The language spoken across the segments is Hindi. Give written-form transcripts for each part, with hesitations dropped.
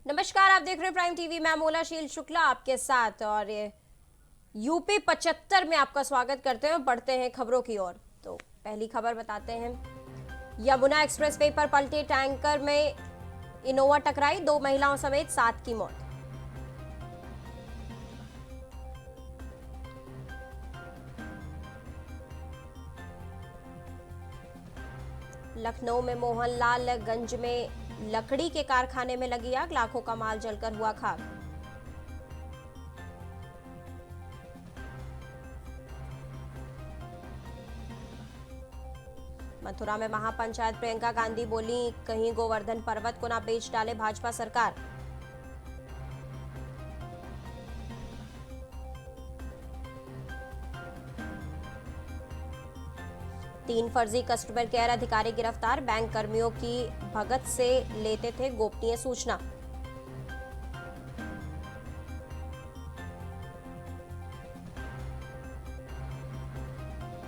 नमस्कार, आप देख रहे हैं प्राइम टीवी। मैं मोलाशील शुक्ला आपके साथ और यूपी 75 में आपका स्वागत करते हैं। बढ़ते हैं खबरों की ओर। तो पहली खबर बताते हैं। यमुना एक्सप्रेसवे पर पलटे टैंकर में इनोवा टकराई, 2 महिलाओं समेत 7 की मौत। लखनऊ में मोहनलाल गंज में लकड़ी के कारखाने में लगी आग, लाखों का माल जलकर हुआ खाक। मथुरा में महापंचायत, प्रियंका गांधी बोली, कहीं गोवर्धन पर्वत को ना बेच डाले भाजपा सरकार। तीन फर्जी कस्टमर केयर अधिकारी गिरफ्तार, बैंक कर्मियों की भगत से लेते थे गोपनीय सूचना।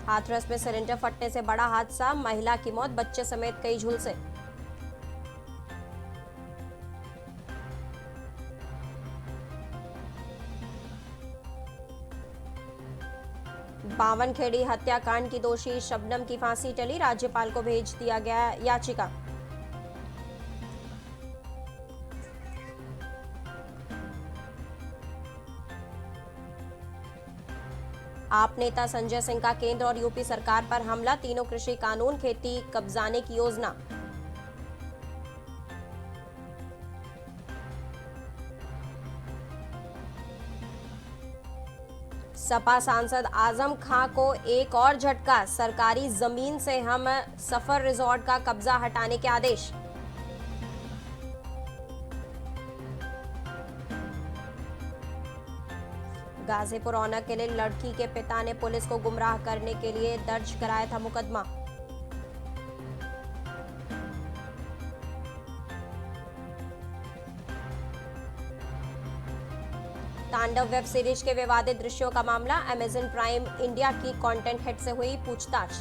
हाथरस में सिलेंडर फटने से बड़ा हादसा, महिला की मौत, बच्चे समेत कई झुलसे। बावनखेड़ी हत्याकांड की दोषी शबनम की फांसी टली, राज्यपाल को भेज दिया गया याचिका। आप नेता संजय सिंह का केंद्र और यूपी सरकार पर हमला, तीनों कृषि कानून खेती कब्जाने की योजना। सपा सांसद आजम खां को एक और झटका, सरकारी जमीन से हम सफर रिजॉर्ट का कब्जा हटाने के आदेश। गाजीपुर ऑनर के लिए लड़की के पिता ने पुलिस को गुमराह करने के लिए दर्ज कराया था मुकदमा। तांडव वेब सीरीज के विवादित दृश्यों का मामला, अमेजन प्राइम इंडिया की कंटेंट हेड से हुई पूछताछ।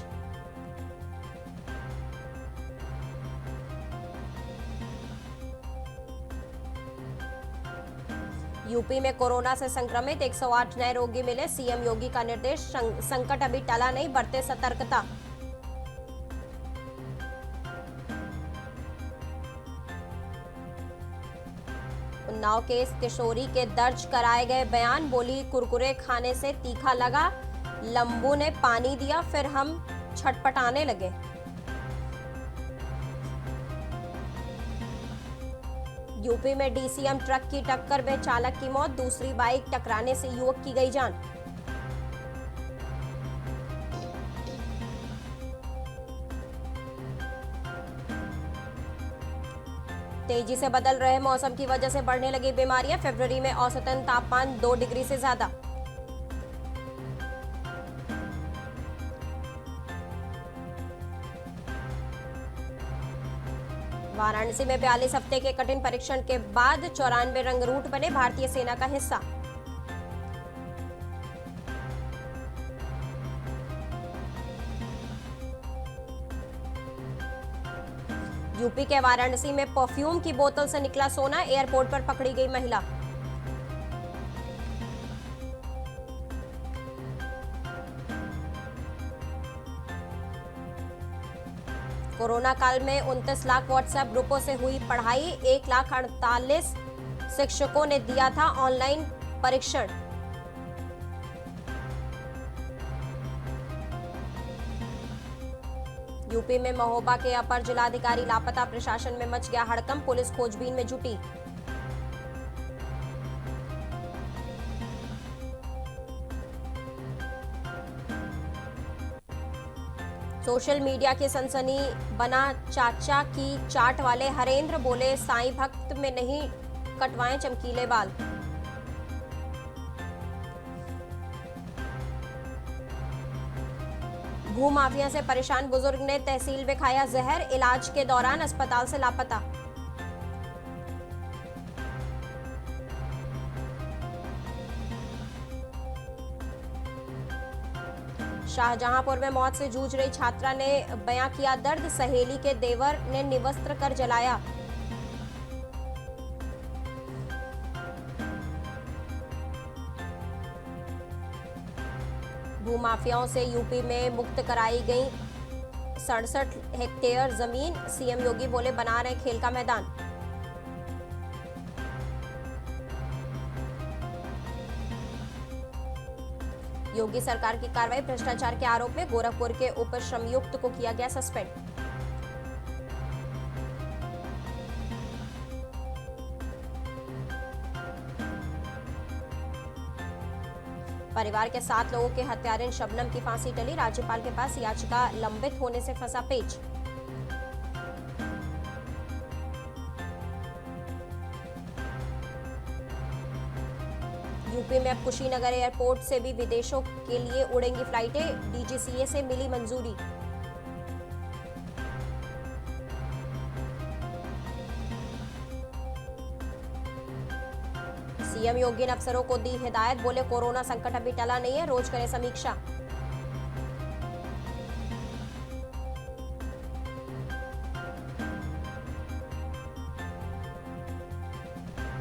यूपी में कोरोना से संक्रमित 108 नए रोगी मिले, सीएम योगी का निर्देश, संकट अभी टला नहीं, बरते सतर्कता। उन्नाव केस किशोरी के दर्ज कराए गए बयान, बोली कुरकुरे खाने से तीखा लगा, लंबू ने पानी दिया फिर हम छटपटाने लगे। यूपी में डीसीएम ट्रक की टक्कर में चालक की मौत, दूसरी बाइक टकराने से युवक की गई जान। तेजी से बदल रहे मौसम की वजह से बढ़ने लगी बीमारियां, फरवरी में औसतन तापमान 2 डिग्री से ज्यादा। वाराणसी में 42 हफ्ते के कठिन परीक्षण के बाद 94 रंगरूट बने, भारतीय सेना का हिस्सा। यूपी के वाराणसी में परफ्यूम की बोतल से निकला सोना, एयरपोर्ट पर पकड़ी गई महिला। कोरोना काल में 29 लाख व्हाट्सएप ग्रुपों से हुई पढ़ाई, 1,48,000 शिक्षकों ने दिया था ऑनलाइन परीक्षण। यूपी में महोबा के अपर जिलाधिकारी लापता, प्रशासन में मच गया हड़कंप, पुलिस खोजबीन में जुटी। सोशल मीडिया की सनसनी बना चाचा की चाट वाले हरेंद्र, बोले साईं भक्त में नहीं कटवाएं चमकीले बाल। भूमाफिया से परेशान बुजुर्ग ने तहसील में खाया जहर, इलाज के दौरान अस्पताल से लापता। शाहजहांपुर में मौत से जूझ रही छात्रा ने बयां किया दर्द, सहेली के देवर ने निवस्त्र कर जलाया। भूमाफियाओं से यूपी में मुक्त कराई गई 67 हेक्टेयर जमीन, सीएम योगी बोले बना रहे खेल का मैदान। योगी सरकार की कार्रवाई, भ्रष्टाचार के आरोप में गोरखपुर के उप श्रमयुक्त को किया गया सस्पेंड। परिवार के 7 लोगों के हत्यारिन शबनम की फांसी टली, राज्यपाल के पास याचिका लंबित होने से फंसा पेच। यूपी में अब कुशीनगर एयरपोर्ट से भी विदेशों के लिए उड़ेंगी फ्लाइटें, डीजीसीए से मिली मंजूरी। सीएम योगी ने अफसरों को दी हिदायत, बोले कोरोना संकट अभी टला नहीं है, रोज करें समीक्षा।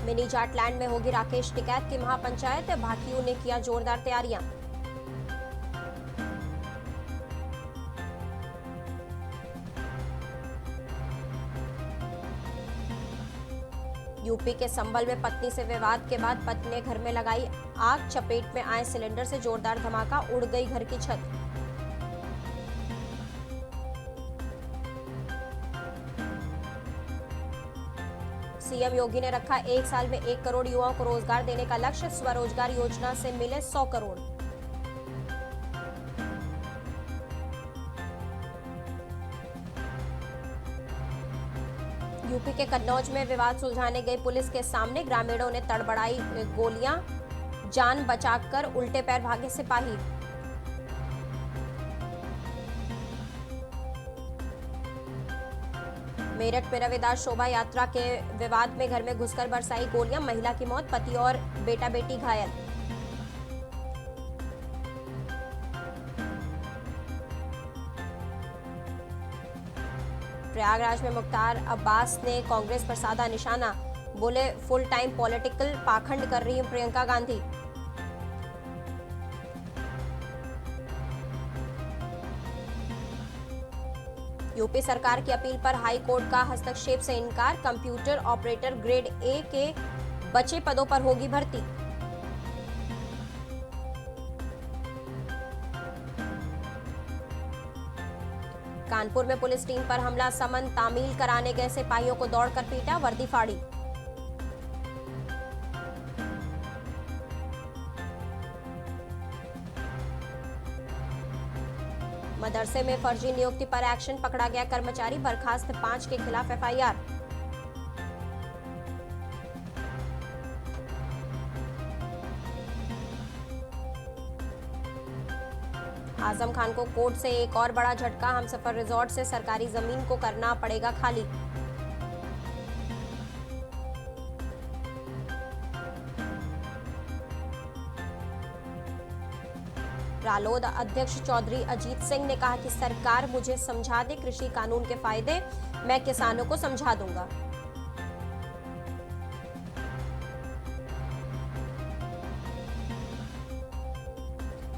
मिनी जाटलैंड में होगी राकेश टिकैत की महापंचायत, भाकियों ने किया जोरदार तैयारियां। यूपी के संभल में पत्नी से विवाद के बाद पत्नी ने घर में लगाई आग, चपेट में आए सिलेंडर से जोरदार धमाका, उड़ गई घर की छत। सीएम योगी ने रखा 1 साल में 1 करोड़ युवाओं को रोजगार देने का लक्ष्य, स्वरोजगार योजना से मिले 100 करोड़। यूपी के कन्नौज में विवाद सुलझाने गई पुलिस के सामने ग्रामीणों ने तड़बड़ाई गोलियां, जान बचाकर उल्टे पैर भागे सिपाही। मेरठ में रविदास शोभा यात्रा के विवाद में घर में घुसकर बरसाई गोलियां, महिला की मौत, पति और बेटा बेटी घायल। प्रयागराज में मुख्तार अब्बास ने कांग्रेस पर साधा निशाना, बोले फुल टाइम पॉलिटिकल पाखंड कर रही है प्रियंका गांधी। यूपी सरकार की अपील पर हाई कोर्ट का हस्तक्षेप से इनकार, कंप्यूटर ऑपरेटर ग्रेड ए के बचे पदों पर होगी भर्ती। कानपुर में पुलिस टीम पर हमला, समन तामील कराने गए सिपाहियों को दौड़कर पीटा, वर्दी फाड़ी। मदरसे में फर्जी नियुक्ति पर एक्शन, पकड़ा गया कर्मचारी, बर्खास्त 5 के खिलाफ एफआईआर। आजम खान को कोर्ट से एक और बड़ा झटका, हमसफर रिजॉर्ट से सरकारी जमीन को करना पड़ेगा खाली। रालोद अध्यक्ष चौधरी अजीत सिंह ने कहा कि सरकार मुझे समझा दे कृषि कानून के फायदे, मैं किसानों को समझा दूंगा।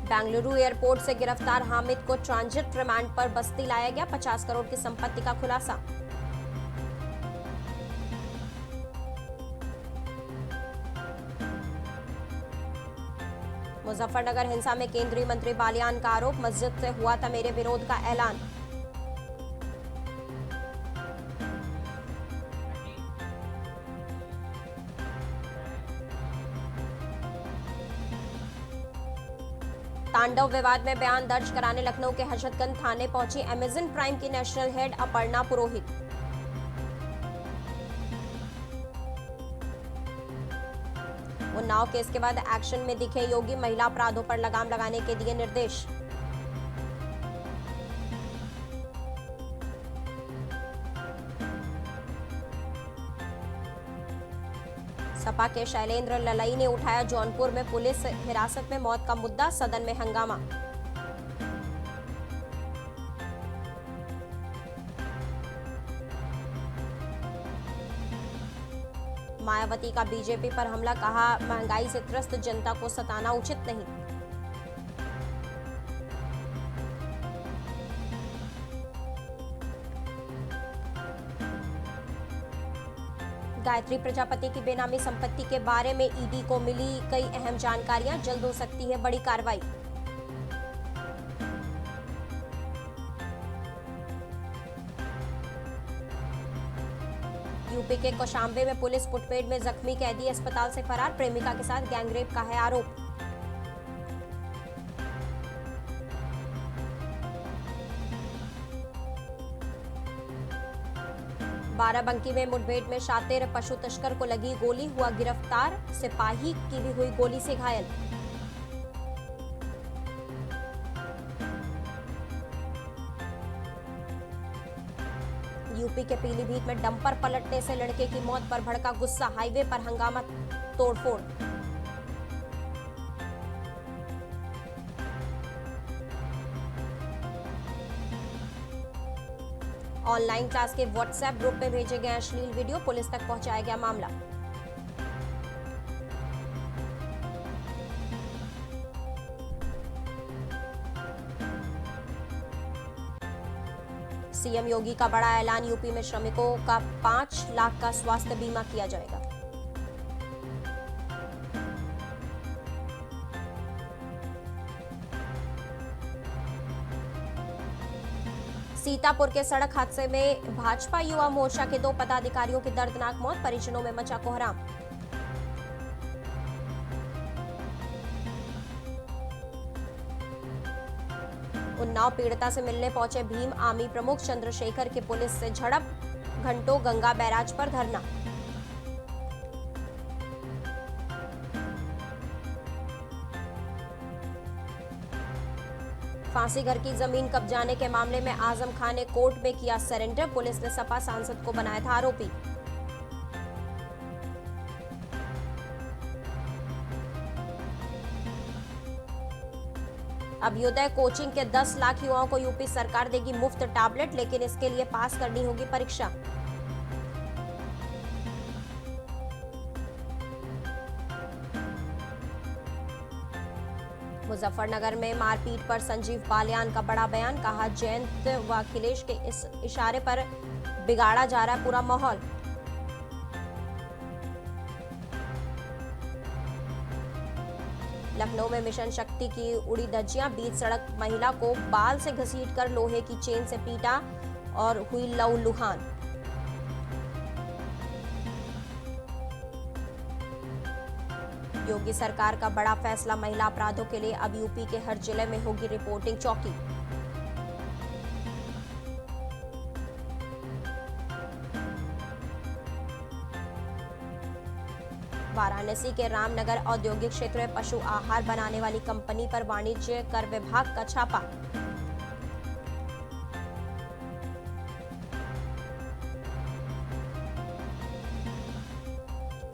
बेंगलुरु एयरपोर्ट से गिरफ्तार हामिद को ट्रांजिट रिमांड पर बस्ती लाया गया, 50 करोड़ की संपत्ति का खुलासा। मुजफ्फरनगर हिंसा में केंद्रीय मंत्री बालियान का आरोप, मस्जिद से हुआ था मेरे विरोध का ऐलान। तांडव विवाद में बयान दर्ज कराने लखनऊ के हजरतगंज थाने पहुंची अमेजन प्राइम की नेशनल हेड अपर्णा पुरोहित। उन्नाव केस के बाद एक्शन में दिखे योगी, महिला अपराधों पर लगाम लगाने के दिए निर्देश। सपा के शैलेंद्र ललई ने उठाया जौनपुर में पुलिस हिरासत में मौत का मुद्दा, सदन में हंगामा। मायावती का बीजेपी पर हमला, कहा महंगाई से त्रस्त जनता को सताना उचित नहीं। गायत्री प्रजापति की बेनामी संपत्ति के बारे में ईडी को मिली कई अहम जानकारियां, जल्द हो सकती है बड़ी कार्रवाई। यूपी के कौशाम्बे में पुलिस मुठभेड़ में जख्मी कैदी अस्पताल से फरार, प्रेमिका के साथ गैंगरेप का है आरोप। बाराबंकी में मुठभेड़ में शातिर पशु तस्कर को लगी गोली, हुआ गिरफ्तार, सिपाही की भी हुई गोली से घायल। यूपी के पीलीभीत में डंपर पलटने से लड़के की मौत पर भड़का गुस्सा, हाईवे पर हंगामा, तोड़फोड़। ऑनलाइन क्लास के व्हाट्सएप ग्रुप में भेजे गए अश्लील वीडियो, पुलिस तक पहुंचाया गया मामला। सीएम योगी का बड़ा ऐलान, यूपी में श्रमिकों का 5 लाख का स्वास्थ्य बीमा किया जाएगा। सीतापुर के सड़क हादसे में भाजपा युवा मोर्चा के 2 पदाधिकारियों की दर्दनाक मौत, परिजनों में मचा कोहराम। उन्नाव पीड़िता से मिलने पहुंचे भीम आर्मी प्रमुख चंद्रशेखर की पुलिस से झड़प, घंटों गंगा बैराज पर धरना। फांसी घर की जमीन कब्जाने के मामले में आजम खान ने कोर्ट में किया सरेंडर, पुलिस ने सपा सांसद को बनाया था आरोपी। अभ्युदय कोचिंग के 10 लाख युवाओं को यूपी सरकार देगी मुफ्त टैबलेट, लेकिन इसके लिए पास करनी होगी परीक्षा। मुजफ्फरनगर में मारपीट पर संजीव बालियान का बड़ा बयान, कहा जयंत व अखिलेश के इस इशारे पर बिगाड़ा जा रहा है पूरा माहौल। लखनऊ में मिशन शक्ति की उड़ी धज्जियां, बीच सड़क महिला को बाल से घसीटकर लोहे की चेन से पीटा और हुई लहूलुहान। योगी सरकार का बड़ा फैसला, महिला अपराधों के लिए अब यूपी के हर जिले में होगी रिपोर्टिंग चौकी। वाराणसी के रामनगर औद्योगिक क्षेत्र में पशु आहार बनाने वाली कंपनी पर वाणिज्य कर विभाग का छापा।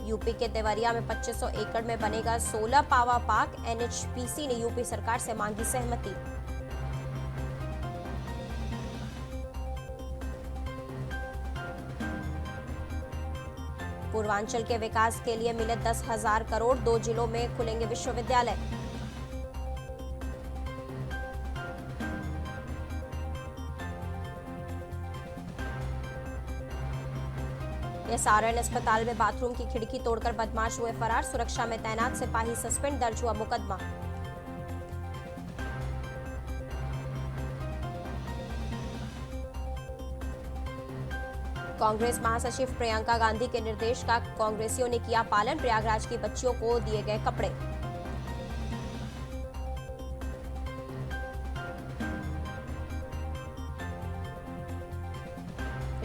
यूपी के देवरिया में 2500 एकड़ में बनेगा 16 पावर पार्क, एनएचपीसी ने यूपी सरकार से मांगी सहमति। पूर्वांचल के विकास के लिए मिले 10,000 करोड़, 2 जिलों में खुलेंगे विश्वविद्यालय। एसआरएन अस्पताल में बाथरूम की खिड़की तोड़कर बदमाश हुए फरार, सुरक्षा में तैनात सिपाही सस्पेंड, दर्ज हुआ मुकदमा। कांग्रेस महासचिव प्रियंका गांधी के निर्देश का कांग्रेसियों ने किया पालन, प्रयागराज की बच्चियों को दिए गए कपड़े।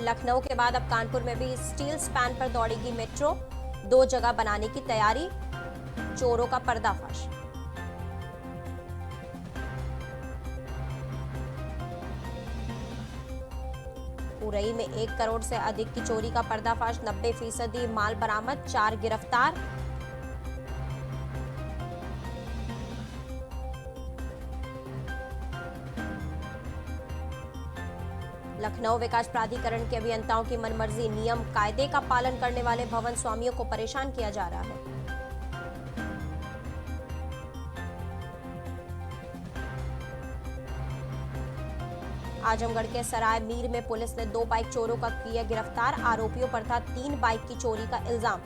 लखनऊ के बाद अब कानपुर में भी स्टील स्पैन पर दौड़ेगी मेट्रो, 2 जगह बनाने की तैयारी, चोरों का पर्दाफाश। उरई में 1 करोड़ से अधिक की चोरी का पर्दाफाश, 90% माल बरामद, 4 गिरफ्तार। लखनऊ विकास प्राधिकरण के अभियंताओं की मनमर्जी, नियम कायदे का पालन करने वाले भवन स्वामियों को परेशान किया जा रहा है। आजमगढ़ के सराय मीर में पुलिस ने 2 बाइक चोरों का किया गिरफ्तार। आरोपियों पर था 3 बाइक की चोरी का इल्जाम।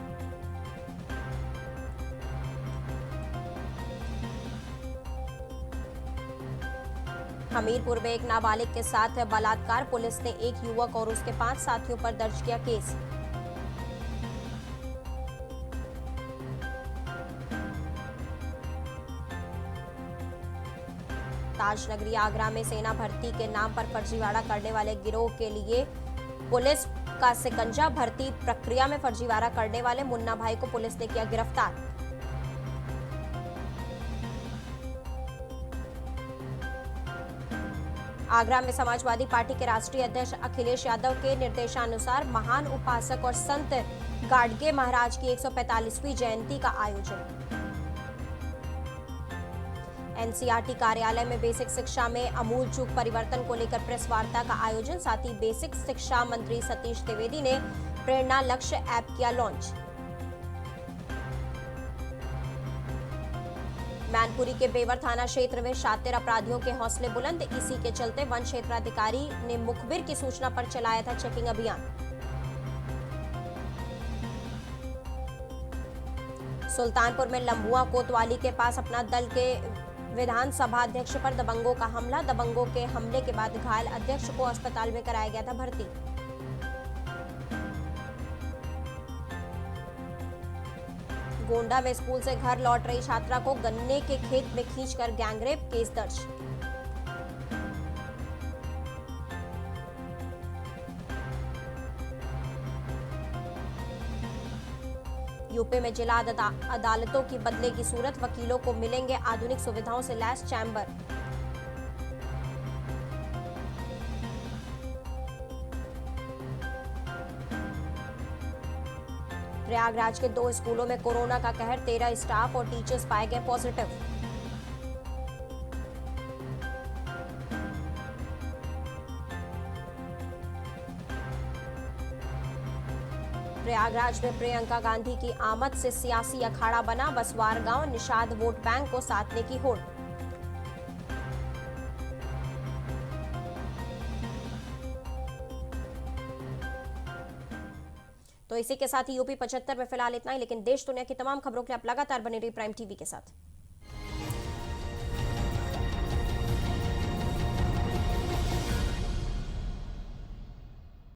हमीरपुर में एक नाबालिग के साथ बलात्कार। पुलिस ने एक युवक और उसके 5 साथियों पर दर्ज किया केस। ताजनगरी आगरा में सेना भर्ती के नाम पर फर्जीवाड़ा करने वाले गिरोह के लिए पुलिस का शिकंजा। भर्ती प्रक्रिया में फर्जीवाड़ा करने वाले मुन्ना भाई को पुलिस ने किया गिरफ्तार। आगरा में समाजवादी पार्टी के राष्ट्रीय अध्यक्ष अखिलेश यादव के निर्देशानुसार महान उपासक और संत गाडगे महाराज की 145वीं जयंती का आयोजन। एनसीईआरटी कार्यालय में बेसिक शिक्षा में अमूल चूक परिवर्तन को लेकर प्रेस वार्ता का आयोजन। साथ ही बेसिक शिक्षा मंत्री सतीश द्विवेदी ने प्रेरणा लक्ष्य ऐप किया लॉन्च। मैनपुरी के बेवर थाना क्षेत्र में शातिर अपराधियों के हौसले बुलंद। इसी के चलते वन क्षेत्राधिकारी ने मुखबिर की सूचना पर चलाया था चेकिंग अभियान। सुल्तानपुर में लंबुआ कोतवाली के पास अपना दल के विधानसभा अध्यक्ष पर दबंगों का हमला। दबंगों के हमले के बाद घायल अध्यक्ष को अस्पताल में कराया गया था भर्ती। गोंडा में स्कूल से घर लौट रही छात्रा को गन्ने के खेत में खींचकर गैंगरेप, केस दर्ज। यूपी में जिला अदालतों की बदलेगी सूरत। वकीलों को मिलेंगे आधुनिक सुविधाओं से लैस चैम्बर। प्रयागराज के 2 स्कूलों में कोरोना का कहर। 13 स्टाफ और टीचर्स पाए गए पॉजिटिव। प्रयागराज में प्रियंका गांधी की आमद से सियासी अखाड़ा बना। बसवार गांव निषाद वोट बैंक को साधने की होड़। तो इसी के साथ ही यूपी 75 में फिलहाल इतना ही, लेकिन देश दुनिया की तमाम खबरों के लिए आप लगातार बने रहिए प्राइम टीवी के साथ।